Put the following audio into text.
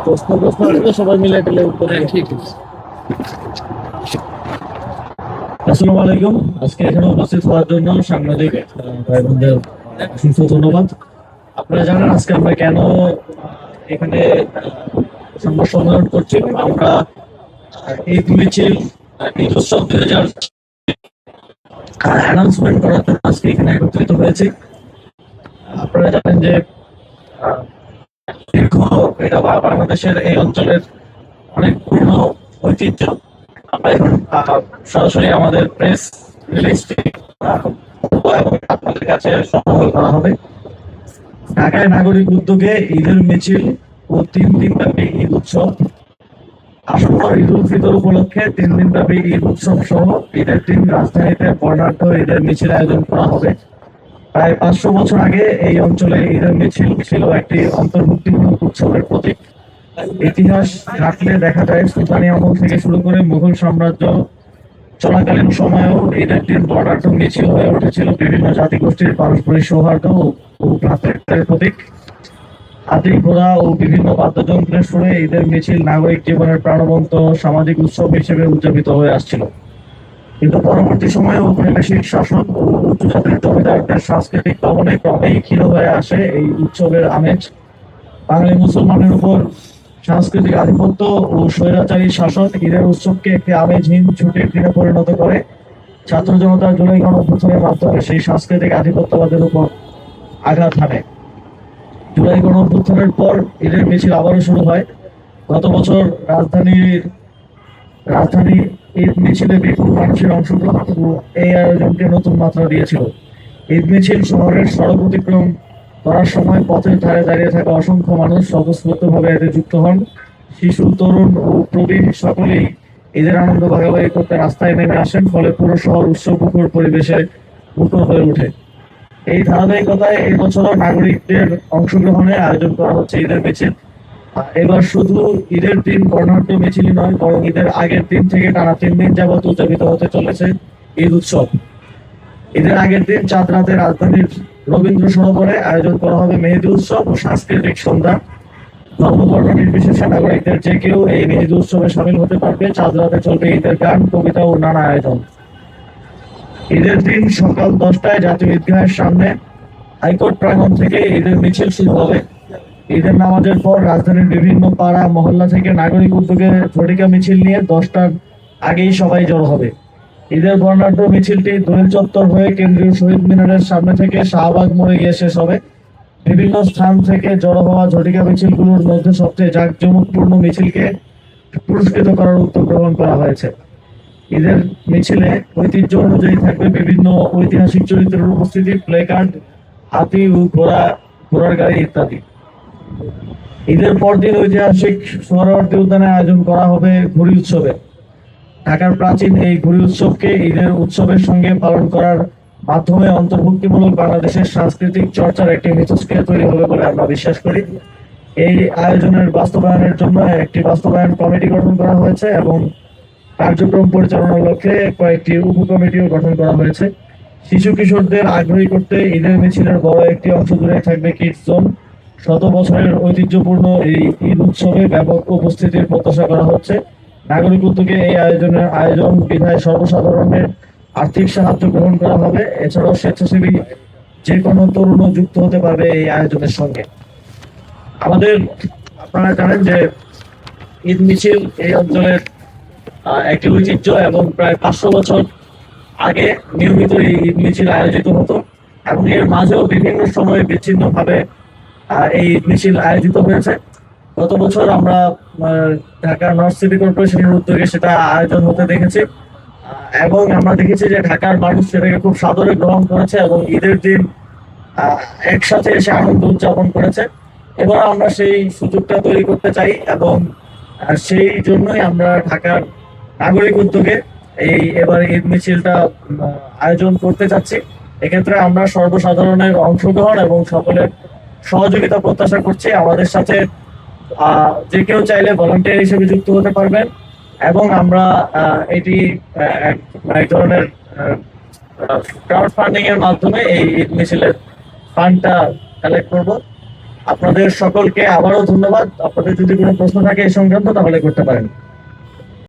প্রশ্ন প্রশ্ন আসলে সবাই মিলে টেলে উত্তর হ্যাঁ, ঠিক আছে। আসসালামু আলাইকুম। আজকে এখানে উপস্থিত হওয়ার জন্য সাংবাদিক ভাই বোনদের অসংখ্য ধন্যবাদ। আপনারা জানেন আজকে আমরা কেন এখানে সংবাদ সম্মেলন করছি। আমরা ঈদ মিছিল নিজস্ব 2000 অ্যানাউন্সমেন্ট করার জন্য আজকে এখানে একত্রিত হয়েছি। আপনারা জানেন যে আহ, দীর্ঘ এটা বাংলাদেশের এই অঞ্চলের অনেক পুরনো ঐতিহ্য। আমরা এখন সরাসরি আমাদের প্রেস রিলিজটি এবং আপনাদের কাছে সরবরাহ করা হবে। ঢাকায় নাগরিক উদ্যোগে ঈদের মিছিল ও 3 দিন ব্যাপী ঈদ উৎসব। আসন্ন ঈদ উল ফিতর উপলক্ষে 3 দিন ব্যাপী ঈদ উৎসব সহ ঈদের দিন রাজধানীতে বর্ণাঢ্য ঈদের মিছিল আয়োজন করা হবে। প্রায় 500 বছর আগে এই অঞ্চলে ঈদের মিছিল ছিল একটি অন্তর্ভুক্তিমূলক উৎসবের প্রতীক। ইতিহাস ঘাটলে দেখা যায় সুলতানি আমল থেকে শুরু করে মুঘল সাম্রাজ্য চলাকালীন সময়েও ঈদের দিন বর্ণাঢ্য মিছিল হয়ে উঠেছিল বিভিন্ন জাতিগোষ্ঠীর পারস্পরিক সৌহার্দ্য ও ভ্রাতৃত্বের প্রতীক। হাতি ঘোড়া ও বিভিন্ন বাদ্যযন্ত্রের সুরে ঈদের মিছিল নাগরিক জীবনের প্রাণবন্ত সামাজিক উৎসব হিসেবে উদযাপিত হয়ে আসছিল। কিন্তু পরবর্তী সময়ে ঔপনিবেশিক শাসন ও উচ্চজাতির জমিদারদের সাংস্কৃতিক দমনে ক্রমেই ক্ষীণ হয়ে আসে এই উৎসবের আমেজ। বাঙালি মুসলমানের উপর সাংস্কৃতিক আধিপত্য ও স্বৈরাচারী শাসন ঈদের উৎসবকে একটি আমেজহীন ছুটির দিনে পরিণত করে। ছাত্র জনতা জুলাই গণঅভ্যুত্থানের মাধ্যমে সেই সাংস্কৃতিক আধিপত্যবাদের উপর আঘাত হানে। জুলাই গণঅভ্যুত্থানের পর ঈদের মিছিল আবারও শুরু হয়। গত বছর রাজধানী ঈদ মিছিলে বিপুল মানুষের অংশগ্রহণ ও এই আয়োজনকে নতুন মাত্রা দিয়েছিল। ঈদ মিছিল শহরের সড়ক অতিক্রম করার সময় পথের ধারে দাঁড়িয়ে থাকা অসংখ্য মানুষ স্বতঃস্ফূর্তভাবে এতে যুক্ত হন। শিশু, তরুণ ও প্রবীণ সকলেই ঈদের আনন্দ ভাগাভাগি করতে রাস্তায় নেমে আসেন, ফলে পুরো শহর উৎসবমুখর পরিবেশে মুখর হয়ে ওঠে। এই ধারাবাহিকতায় এই বছরও নাগরিকদের অংশগ্রহণে আয়োজন করা হচ্ছে ঈদের মিছিল। এবার শুধু ঈদের দিন বর্ণাঢ্য মিছিলই নয়, বরং ঈদের আগের দিন থেকে টানা 3 দিন যাবত উদযাপিত হতে চলেছে ঈদ উৎসব। ঈদের আগের দিন চাঁদ রাতে রাজধানীর রবীন্দ্র সরোবরে আয়োজন করা হবে মেহেদি উৎসব ও সাংস্কৃতিক সন্ধ্যা। ধর্মবর্ণ নির্বিশেষে নাগরিকদের যে কেউ এই মেহেদি উৎসবে সামিল হতে পারবে। চাঁদ রাতে চলবে ঈদের গান, কবিতা ও নানা আয়োজন। ঈদের দিন সকাল 10টায় জাতীয় ঈদগাহের সামনে হাইকোর্ট প্রাঙ্গণ থেকে ঈদের মিছিল শুরু হবে। ঈদের নামাজের পর রাজধানীর বিভিন্ন পাড়া মহল্লা থেকে নাগরিক উদ্যোগে ঝটিকা মিছিল নিয়ে 10টার আগেই সবাই জড়ো হবে। ঈদের বর্ণাঢ্য মিছিলটি দোয়েল চত্বর হয়ে কেন্দ্রীয় শহীদ মিনারের সামনে থেকে শাহবাগ মোড়ে গিয়ে শেষ হবে। বিভিন্ন স্থান থেকে জড়ো হওয়া ঝটিকা মিছিলগুলোর মধ্যে সবচেয়ে জাঁকজমকপূর্ণ মিছিলকে পুরস্কৃত করার উদ্যোগ গ্রহণ করা হয়েছে। ঈদের মিছিলে ঐতিহ্য অনুযায়ী থাকবে বিভিন্ন ঐতিহাসিক চরিত্রের উপস্থিতি, প্লেকার্ড, হাতি ও ঘোড়ার গাড়ি ইত্যাদি। ঈদের পরদিন ঐতিহাসিক সোহরাওয়ার্দী উদ্যানে আয়োজন করা হবে ঘুড়ি উৎসবে। ঢাকার প্রাচীন এই ঘুড়ি উৎসবকে ঈদের উৎসবের সঙ্গে পালন করার মাধ্যমে অন্তর্ভুক্তিমূলক বাংলাদেশের সাংস্কৃতিক চর্চার একটি মিথস্ক্রিয়া তৈরি হবে বলে আমরা বিশ্বাস করি। এই আয়োজনের বাস্তবায়নের জন্য একটি বাস্তবায়ন কমিটি গঠন করা হয়েছে এবং কার্যক্রম পরিচালনার লক্ষ্যে কয়েকটি উপকমিটিও গঠন করা হয়েছে। শিশু কিশোরদের আগ্রহী করতে ঈদের মিছিলের বড় একটি অংশ জুড়ে থাকবে কিডস জোন। শত বছরের ঐতিহ্যপূর্ণ এই ঈদ উৎসবে ব্যাপক উপস্থিতির প্রত্যাশা করা হচ্ছে। নাগরিক উদ্যোগে এই আয়োজন বিধায় সর্বসাধারণের আর্থিক সাহায্য গ্রহণ করা হবে। এছাড়াও স্বেচ্ছাসেবী যে কোনো তরুণও যুক্ত হতে পারবে এই আয়োজনের সঙ্গে। আমাদের আপনারা জানেন যে ঈদ মিছিল এই অঞ্চলের একটি ঐতিহ্য এবং প্রায় 500 বছর আগে নিয়মিত এই ঈদ মিছিল আয়োজিত হতো এবং এর মাঝেও বিভিন্ন সময়ে বিচ্ছিন্নভাবে এই ঈদ মিছিল আয়োজিত হয়েছে। গত বছর আমরা ঢাকা নর্থ সিটি কর্পোরেশনের উদ্যোগে সেটা আয়োজন হতে দেখেছি এবং আমরা দেখেছি যে ঢাকার মানুষ সেটাকে খুব সাদরে গ্রহণ করেছে এবং ঈদের দিন একসাথে এসে আনন্দ উদযাপন করেছে। এবার আমরা সেই সুযোগটা তৈরি করতে চাই এবং সেই জন্যই আমরা ঢাকার নাগরিক উদ্যোগে এবার ঈদ মিছিলটা আয়োজন করতে চাচ্ছি। এক্ষেত্রে আমরা সর্বসাধারণের অংশগ্রহণ এবং সকলের সহযোগিতা প্রত্যাশা করছি। আমাদের সাথে যে কেউ চাইলে ভলান্টিয়ার হিসেবে যুক্ত হতে পারবেন এবং আমরা এটি এক ধরনের ক্রাউড ফান্ডিং এর মাধ্যমে এই ঈদ মিছিলের ফান্ডটা কালেক্ট করব আপনাদের সকলকে আবারও ধন্যবাদ। আপনাদের যদি কোনো প্রশ্ন থাকে এই সংক্রান্ত তাহলে করতে পারেন।